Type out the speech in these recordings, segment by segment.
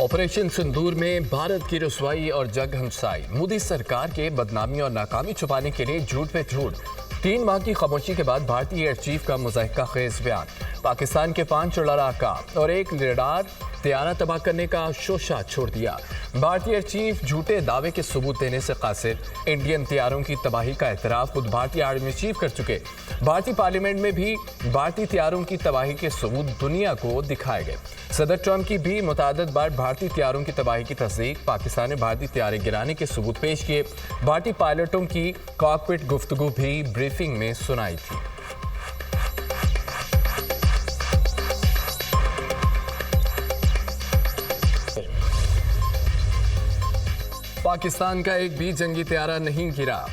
Operation सिंदूर में भारत की रसवाई और जग हंसाई। मोदी सरकार के बदनामी और नाकामी छुपाने के लिए झूठ पे झूठ। 3 माह की खामोशी के बाद भारतीय एयर चीफ का मुज़ाहिका खेज बयान। पाकिस्तान के 5 लड़ाका और 1 रडार तैयारा तबाह करने का शोशा छोड़ दिया। भारतीय एयर चीफ झूठे दावे के सबूत देने से कासिर। इंडियन तैयारों की तबाही का एतराफ़ खुद भारतीय आर्मी चीफ कर चुके। भारतीय पार्लियामेंट में भी भारतीय तैयारों की तबाही के सबूत दुनिया को दिखाए गए। सदर ट्रंप की भी मुतादद बार भारतीय तैयारों की तबाही की तस्दीक। पाकिस्तान ने भारतीय तैयारे गिराने के सबूत पेश किए। भारतीय पायलटों की कॉकपिट गुफ्तगू भी ब्रीफिंग में सुनाई थी। पाकिस्तान का एक भी जंगी तैयारा नहीं गिरा।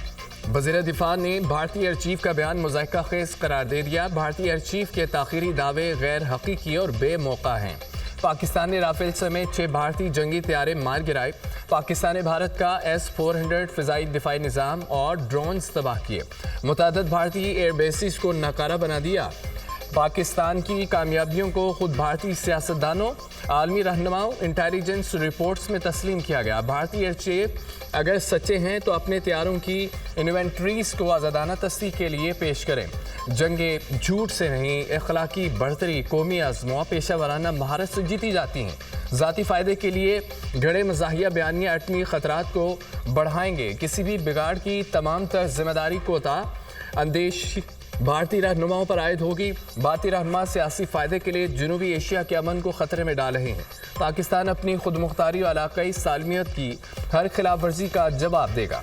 वज़ीर दिफा ने भारतीय एयर चीफ का बयान मुज़ाहिका खेज करार दे दिया। भारतीय एयर चीफ के ताख़ीरी दावे गैर हकीकी और बेमौका हैं। पाकिस्तान ने राफेल समेत 6 भारतीय जंगी तैयारे मार गिराए। पाकिस्तान ने भारत का S-400 फ़िज़ाई दिफाई निज़ाम और ड्रोन्स तबाह किए। मुतअद्दिद भारतीय एयर बेसिस को नाकारा बना दिया। पाकिस्तान की कामयाबियों को खुद भारतीय सियासतदानों, आलमी रहनुमाओं, इंटेलिजेंस रिपोर्ट्स में तस्लीम किया गया। भारतीय एयर चीफ अगर सच्चे हैं तो अपने तैयारों की इन्वेंट्रीज को आज़ादाना तस्दीक के लिए पेश करें। जंगे झूठ से नहीं, अखलाकी बढ़तरी, कौमी आज़मुआ, पेशा वाराना महारत से जीती जाती हैं। ज़ाती फ़ायदे के लिए गड़े मज़ाहिया बयानिया एटमी ख़तरात को बढ़ाएंगे। किसी भी बिगाड़ की तमाम तर जिम्मेदारी को अंदेश भारतीय रहनुमाओं पर आयद होगी। भारतीय रहनुमा सियासी फ़ायदे के लिए जनूबी एशिया के अमन को ख़तरे में डाल रहे हैं। पाकिस्तान अपनी खुद मुख्तारी और इलाकाई सालमियत की हर खिलाफ वर्जी का जवाब देगा।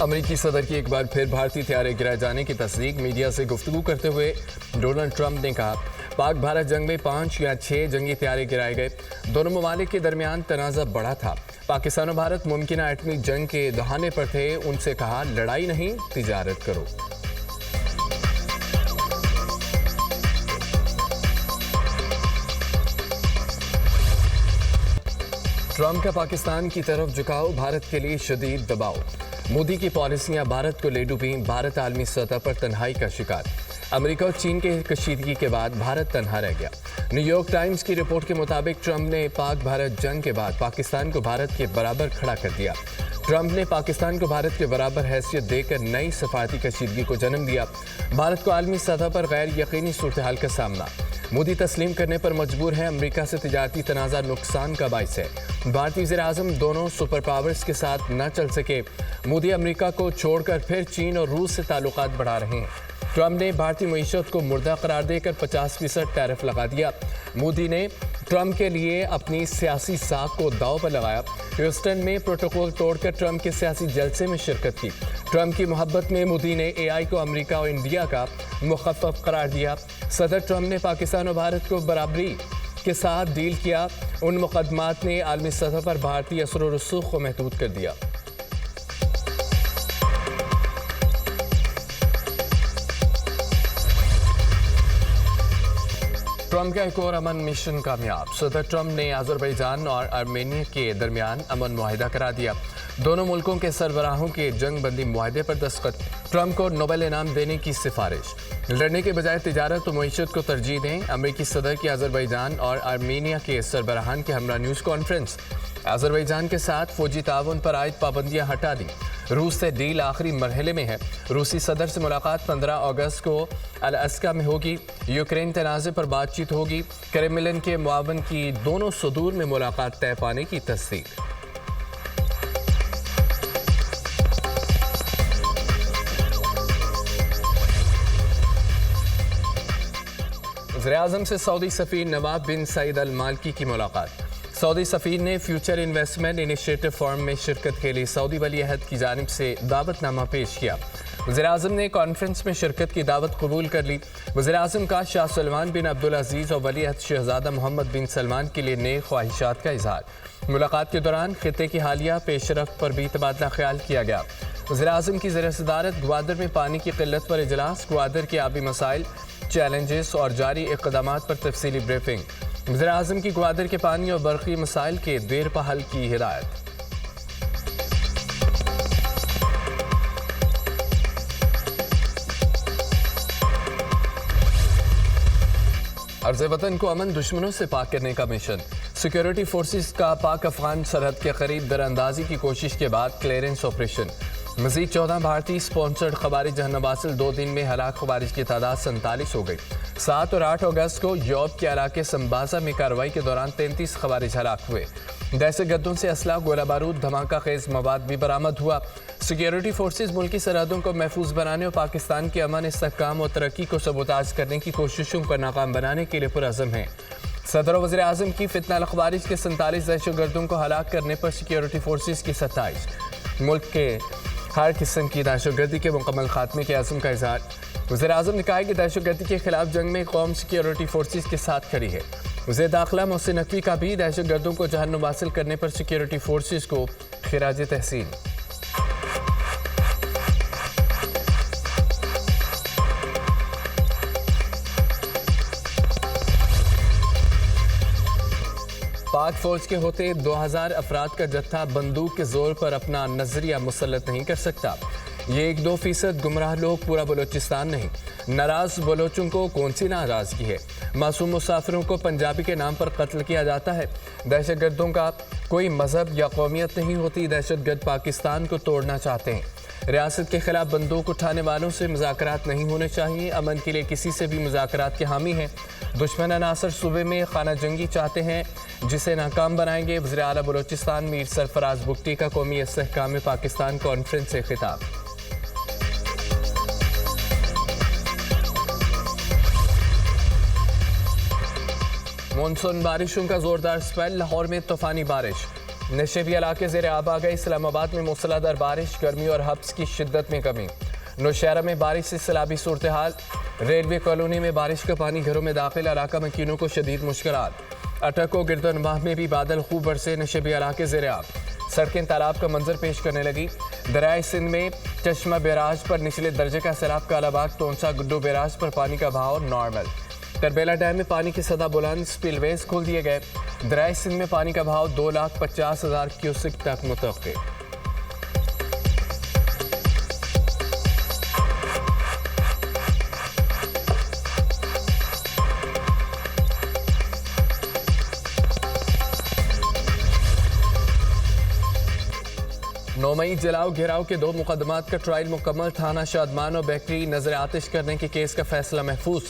अमेरिकी सदर की एक बार फिर भारतीय तैयारे गिराए जाने की तस्दीक। मीडिया से गुफ्तगू करते हुए डोनाल्ड ट्रंप ने कहा, पाक भारत जंग में 5 या 6 जंगी तैयारे गिराए गए। दोनों ममालिक के दरमियान तनाज़ा बढ़ा था। पाकिस्तान और भारत मुमकिना एटमी जंग के दहाने पर थे। उनसे कहा, लड़ाई नहीं, तिजारत करो। ट्रंप का पाकिस्तान की तरफ झुकाव, भारत के लिए शदीद दबाव। मोदी की पॉलिसियां भारत को ले डूबी। भारत आलमी सतह पर तन्हाई का शिकार। अमेरिका और चीन के कशीदगी के बाद भारत तन्हा रह गया। न्यूयॉर्क टाइम्स की रिपोर्ट के मुताबिक ट्रंप ने पाक भारत जंग के बाद पाकिस्तान को भारत के बराबर खड़ा कर दिया। ट्रंप ने पाकिस्तान को भारत के बराबर हैसियत देकर नई सफारती कशीदगी को जन्म दिया। भारत को आलमी सतह पर गैर यकीनी सूरत हाल का सामना। मोदी तस्लीम करने पर मजबूर है। अमेरिका से तिजारती तनाज़ा नुकसान का बाइस है। भारतीय वज़ीर-ए-आज़म दोनों सुपर पावर्स के साथ न चल सके। मोदी अमेरिका को छोड़कर फिर चीन और रूस से ताल्लुकात बढ़ा रहे हैं। ट्रंप ने भारतीय मईशत को मुर्दा करार देकर 50% टैरिफ लगा दिया। मोदी ने ट्रंप के लिए अपनी सियासी साख को दांव पर लगाया। ह्यूस्टन में प्रोटोकॉल तोड़कर ट्रंप के सियासी जलसे में शिरकत की। ट्रंप की मोहब्बत में मोदी ने AI को अमेरिका और इंडिया का मुखफ़फ़ करार दिया। सदर ट्रंप ने पाकिस्तान और भारत को बराबरी के साथ डील किया। उन मुकदमात ने आलमी सतह पर भारतीय असर व रसूख को महदूद कर दिया। ट्रंप का एक और अमन मिशन कामयाब। सदर ट्रंप ने अज़रबैजान और आर्मेनिया के दरमियान अमन मुआहिदा करा दिया। दोनों मुल्कों के सरबराहों के जंग बंदी मुआहिदे पर दस्तखत। ट्रंप को नोबेल इनाम देने की सिफारिश। लड़ने के बजाय तिजारत और मईशत को तरजीह दें। अमेरिकी सदर की अज़रबैजान और आर्मेनिया के सरबराहान के हमरा न्यूज़ कॉन्फ्रेंस। अज़रबैजान के साथ फौजी ताउन पर आयद पाबंदियाँ हटा दी। रूस से डील आखिरी मरहले में है। रूसी सदर से मुलाकात 15 अगस्त को अलास्का में होगी। यूक्रेन तनाज़े पर बातचीत होगी। क्रेमलिन के मुआवन की दोनों सदूर में मुलाकात तय पाने की तस्दीक। वज़ीर-ए-आज़म से सऊदी सफ़ीर नवाब बिन सईद अल मालिकी की मुलाकात। सऊदी सफ़ीर ने फ्यूचर इन्वेस्टमेंट इनिशिएटिव फोरम में शिरकत के लिए सऊदी वली अहद की जानिब से दावतनामा पेश किया। वज़ीर-ए-आज़म ने कॉन्फ्रेंस में शिरकत की दावत कबूल कर ली। वज़ीर-ए-आज़म का शाह सलमान बिन अब्दुल अजीज़ और वली अहद शहज़ादा मोहम्मद बिन सलमान के लिए नेक ख्वाहिशात का इजहार। मुलाकात के दौरान खित्ते की हालिया पेशरफ्त पर भी तबादला ख्याल किया गया। वज़ीर-ए-आज़म की ज़ेर सदारत ग्वादर में पानी की किल्लत पर इजलास। ग्वादर के आबी मसाइल, चैलेंजेस और जारी इक़दामात पर तफसीली ब्रीफिंग। वज़ीर-ए-आज़म की ग्वादर के पानी और बरक़ी मसाइल के देर पा हल की हिदायत। عرض وطن کو امن دشمنوں سے پاک کرنے کا مشن، سیکیورٹی فورسز کا پاک افغان سرحد کے قریب دراندازی کی کوشش کے بعد کلیئرنس آپریشن۔ مزید 14 بھارتی سپانسرڈ خوارج جہنم واصل 2 دن میں ہلاک خوارج کی تعداد 47 ہو گئی۔ 7 اور 8 اگست کو یورپ کے علاقے سمبازا میں کارروائی کے دوران 33 خوارج ہلاک ہوئے۔ دہشت گردوں سے اسلحہ، گولہ بارود، دھماکہ خیز مواد بھی برآمد ہوا۔ سیکیورٹی فورسز ملکی سرحدوں کو محفوظ بنانے اور پاکستان کے امن، استحکام اور ترقی کو سبوتاژ کرنے کی کوششوں کو ناکام بنانے کے لیے پرعزم ہیں۔ صدر و وزیر اعظم کی فتنہ الخوارج کے 47 دہشت گردوں کو ہلاک کرنے پر سیکیورٹی فورسز کی ستائش۔ ملک کے ہر قسم کی دہشت گردی کے مکمل خاتمے کے عزم کا اظہار۔ وزیر اعظم نے کہا کہ دہشت گردی کے خلاف جنگ میں قوم سیکیورٹی فورسز کے ساتھ کھڑی ہے۔ وزیر داخلہ محسن نقوی کا بھی دہشت گردوں کو جہنم حاصل کرنے پر سیکیورٹی فورسز کو خراج تحسین۔ پاک فوج کے ہوتے 2000 افراد کا جتھا بندوق کے زور پر اپنا نظریہ مسلط نہیں کر سکتا۔ یہ 1-2% گمراہ لوگ پورا بلوچستان نہیں۔ ناراض بلوچوں کو کون سی ناراضگی ہے؟ معصوم مسافروں کو پنجابی کے نام پر قتل کیا جاتا ہے۔ دہشت گردوں کا کوئی مذہب یا قومیت نہیں ہوتی۔ دہشت گرد پاکستان کو توڑنا چاہتے ہیں۔ ریاست کے خلاف بندوق اٹھانے والوں سے مذاکرات نہیں ہونے چاہیے۔ امن کے لیے کسی سے بھی مذاکرات کے حامی ہیں۔ دشمن عناصر صوبے میں خانہ جنگی چاہتے ہیں جسے ناکام بنائیں گے۔ وزیر اعلیٰ بلوچستان میر سرفراز بگٹی کا قومی استحکام پاکستان کانفرنس سے خطاب۔ مونسون بارشوں کا زوردار سپیل، لاہور میں طوفانی بارش۔ نشیبی علاقے زیر آب آ گئے۔ اسلام آباد میں موسلادھار بارش، گرمی اور حبس کی شدت میں کمی۔ نوشہرہ میں بارش سے سیلابی صورتحال۔ ریلوے کالونی میں بارش کا پانی گھروں میں داخل، علاقہ مکینوں کو شدید مشکلات۔ اٹک و گردنواہ میں بھی بادل خوب برسے، نشیبی علاقے زیر آب۔ سڑکیں تالاب کا منظر پیش کرنے لگی۔ دریائے سندھ میں چشمہ بیراج پر نچلے درجے کا سیلاب، کالا باغ تونسا گڈو بیراج پر پانی کا بہاؤ نارمل۔ تربیلا ڈیم میں پانی کی سطح بلند، سپل ویز کھول دیے گئے۔ دریائے سندھ میں پانی کا بہاؤ 2,50,000 کیوسک تک متوقع۔ نومئی جلاؤ گھیراؤ کے 2 مقدمات کا ٹرائل مکمل۔ تھانہ شادمان اور بیکری نظر آتش کرنے کے کیس کا فیصلہ محفوظ،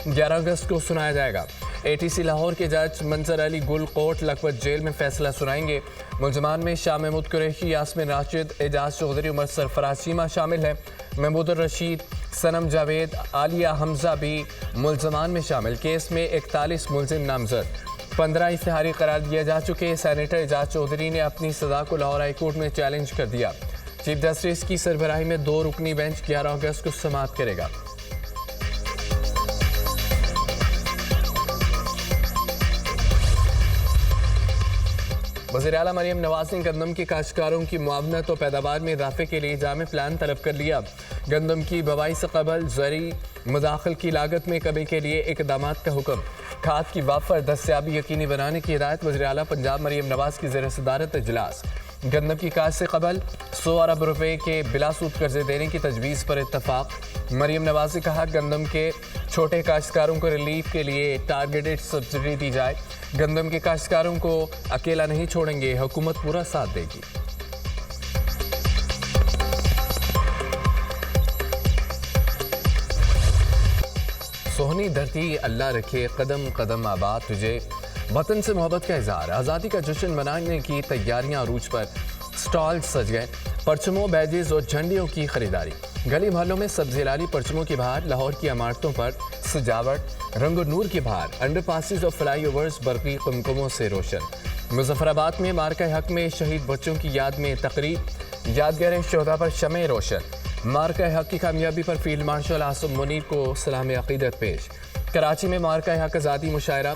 11 اگست کو سنایا جائے گا۔ ATC لاہور کے جج منظر علی گل کوٹ لکھپت جیل میں فیصلہ سنائیں گے۔ ملزمان میں شاہ محمود قریشی، یاسمین راشد، اعجاز چودھری، عمر سرفراز چیمہ شامل ہیں۔ محمود الرشید، صنم جاوید، عالیہ حمزہ بھی ملزمان میں شامل۔ کیس میں 41 ملزم نامزد، 15 اشتہاری قرار دیا جا چکے۔ سینیٹر اعجاز چودھری نے اپنی سزا کو لاہور ہائی کورٹ میں چیلنج کر دیا۔ چیف جسٹس کی سربراہی میں 2 رکنی بینچ 11 اگست کو سماعت کرے گا۔ وزیر اعلیٰ مریم نواز نے گندم کے کاشتکاروں کی معاونت اور پیداوار میں اضافے کے لیے جامع پلان طلب کر لیا۔ گندم کی بوائی سے قبل زرعی مداخل کی لاگت میں کمی کے لیے اقدامات کا حکم۔ کھاد کی وافر دستیابی یقینی بنانے کی ہدایت۔ وزیر اعلیٰ پنجاب مریم نواز کی زیر صدارت اجلاس۔ گندم کی کاشت سے قبل 100 ارب روپے کے بلا سود قرضے دینے کی تجویز پر اتفاق۔ مریم نواز نے کہا گندم کے چھوٹے کاشتکاروں کو ریلیف کے لیے ٹارگیٹڈ سبسڈی دی جائے۔ گندم کے کاشتکاروں کو اکیلا نہیں چھوڑیں گے، حکومت پورا ساتھ دے گی۔ سونی دھرتی اللہ رکھے قدم قدم آباد تجھے، وطن سے محبت کا اظہار۔ آزادی کا جشن منانے کی تیاریاں عروج پر، سٹال سج گئے، پرچموں، بیجز اور جھنڈیوں کی خریداری۔ گلی محلوں میں سبزی لالی پرچموں کی بہار، لاہور کی عمارتوں پر سجاوٹ، رنگ و نور کی بہار، انڈر پاسز اور فلائی اوورز برقی قمقموں سے روشن۔ مظفر آباد میں مارکہ حق میں شہید بچوں کی یاد میں تقریب، یادگار شہداء پر شمع روشن۔ مارکہ حق کی کامیابی پر فیلڈ مارشل عاصم منیر کو سلام عقیدت پیش۔ کراچی میں مارکہ حق آزادی مشاعرہ،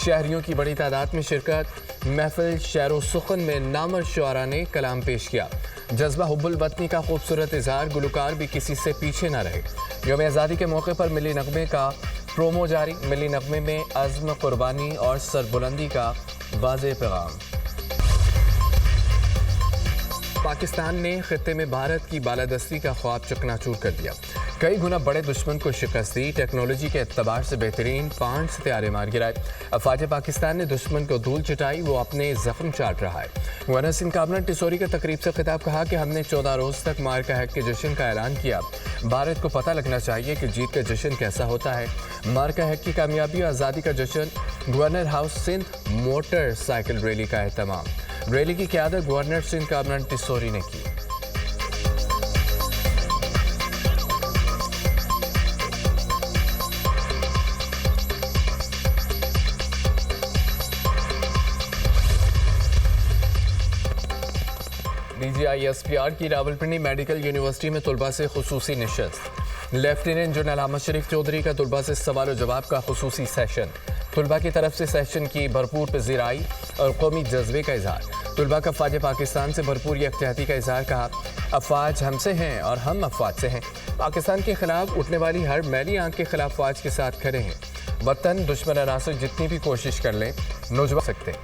شہریوں کی بڑی تعداد میں شرکت۔ محفل شعر و سخن میں نامور شعراء نے کلام پیش کیا۔ جذبہ حب الوطنی کا خوبصورت اظہار، گلوکار بھی کسی سے پیچھے نہ رہے۔ یوم آزادی کے موقع پر ملی نغمے کا پرومو جاری، ملی نغمے میں عزم، قربانی اور سربلندی کا واضح پیغام۔ پاکستان نے خطے میں بھارت کی بالادستی کا خواب چکنا چور کر دیا۔ कई गुना बड़े दुश्मन को शिकस्त दी, टेक्नोलॉजी के एतबार से बेहतरीन 5 सितारे मार गिराए। अफवाज पाकिस्तान ने दुश्मन को धूल चटाई, वो अपने जख्म चाट रहा है। गवर्नर सिंध कैबिनेट टिसोरी का तकरीब से खिताब, कहा कि हमने 14 रोज तक मार्का हैक के जश्न का ऐलान किया। भारत को पता लगना चाहिए कि जीत का जश्न कैसा होता है। मार्का हैक की कामयाबी और आज़ादी का जश्न, governor house Sindh motorcycle rally का एहतमाम। रैली की क़यादत गवर्नर सिंध कैबिनेट टिसोरी ने की। DGISPR की रावलपिंडी मेडिकल यूनिवर्सिटी में तलबा से खुसूसी नशस्त। लेफ्टिनेंट जनरल अहमद शरीफ चौधरी का तलबा से सवाल और जवाब का खुसूसी सेशन। तलबा की तरफ से सेशन की भरपूर पजीराई और कौमी जज्बे का इजहार। तलबा का अफवाज पाकिस्तान से भरपूर यकजहती का इजहार, कहा अफवाज हमसे हैं और हम अफवाज से हैं। पाकिस्तान के खिलाफ उठने वाली हर मैली आंख के खिलाफ अफवाज के साथ खड़े हैं। वतन दुश्मन अनासर जितनी भी कोशिश कर लें नौजवान सकते।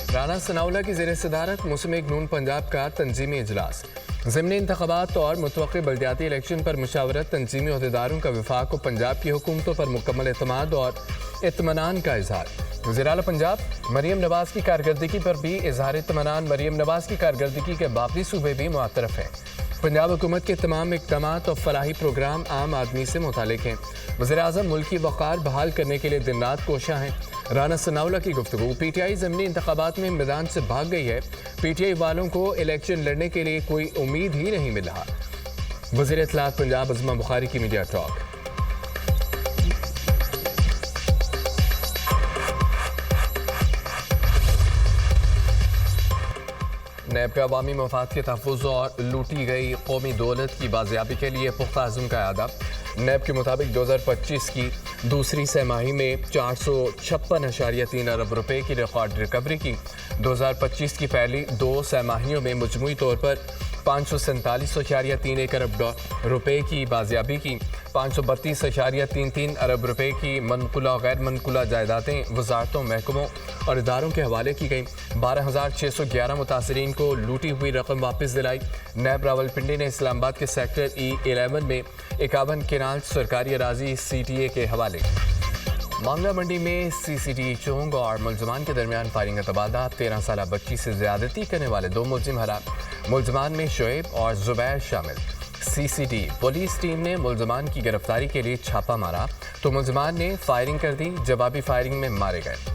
राना सनाउल्लाह की ज़ेर सदारत मुस्लिम लीग नून पंजाब का तंजीमी इजलास। ज़िमनी इंतखाबात और मुतवक्किल बल्दियाती इलेक्शन पर मुशावरत, तंजीमी अहदेदारों का वफाक को पंजाब की हुकूमतों पर मुकम्मल एतमाद और इत्मीनान का इजहार। वज़ीर आला पंजाब मरियम नवाज की कारकर्दगी पर भी इजहार इत्मीनान। मरियम नवाज की कारकर्दगी के बाकी सूबे भी मुअत्तरफ हैं। पंजाब हुकूमत के तमाम इक़दामात और फलाही प्रोग्राम आम आदमी से मुतालिक हैं। वज़ीर आज़म मुल्की वक़ार बहाल करने के लिए दिन रात कोशां हैं। राना सनाउल्लाह की गुफ्तगू, PTI ज़िमनी इंतखाबात में मैदान से भाग गई है। PTI वालों को इलेक्शन लड़ने के लिए कोई उम्मीद ही नहीं मिल रहा। वज़ीर इत्तलात पंजाब अज़मा बुखारी की मीडिया टॉक। नैब के अवामी मफाद के तहफ़्फ़ुज़ और लूटी गई कौमी दौलत की बाजियाबी के लिए पुख्ता अज़्म का अदा। नैब के मुताबिक 2025 की दूसरी सहमाही में 456.3 अरब रुपए की रिकॉर्ड रिकवरी की। 2025 की पहली 2 सहमाहियों में मजमूई तौर पर 547.31 अरब रुपए की बाजियाबी की। 532.33 अरब रुपए की मनकुला और गैर मनकुला जायदादें वजारतों, महकमों और इदारों के हवाले की गई। 12,611 मुतासरीन को लूटी हुई रकम वापस दिलाई। नैब रावलपिंडी ने इस्लामाबाद के सेक्टर E11 में 51 केनाल सरकारी अराजी CTA के हवाले। मामला मंडी में CCTV चोंग और मुलजमान के दरमियान फायरिंग का तबादला। 13 साल बच्ची से ज्यादती करने वाले 2 मुलजिम हरा। मुलजमान में शोएब और जुबैर शामिल। CCTV पुलिस टीम ने मुलजमान की गिरफ्तारी के लिए छापा मारा तो मुलजमान ने फायरिंग कर दी। जवाबी फायरिंग में मारे गए।